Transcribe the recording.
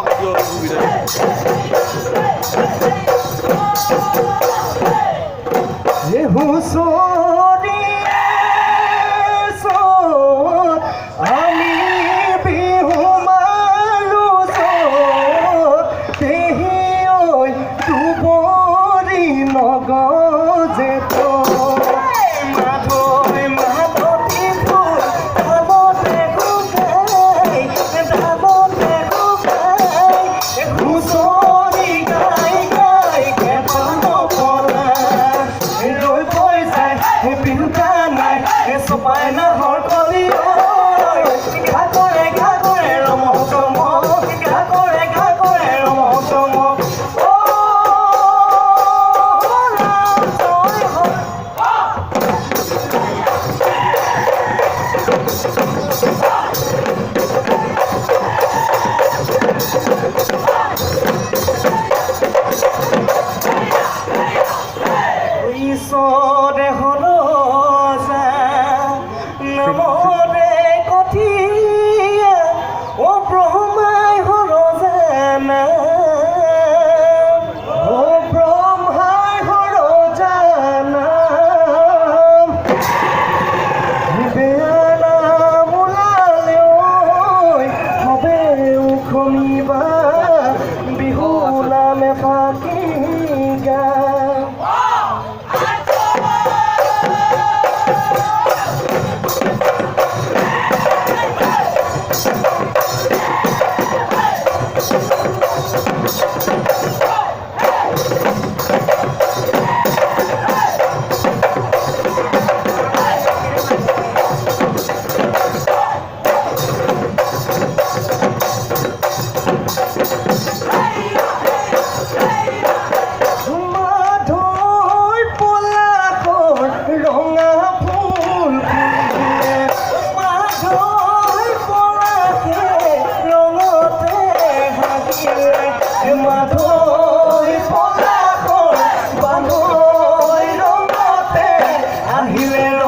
আমাক দিয়ক সুবিধা আমি বিহু মাৰো দেহি ঐ দুবৰি নগজে ঈশ্বৰে হলজা নমৰে কঠিয়া ও ব্ৰহ্মাই হৰজানা ও ব্ৰহ্মাই হৰজানা বেয়া নাম ওলালে হবে উখমিবা বিহু নামে ফাকি গা আহিলে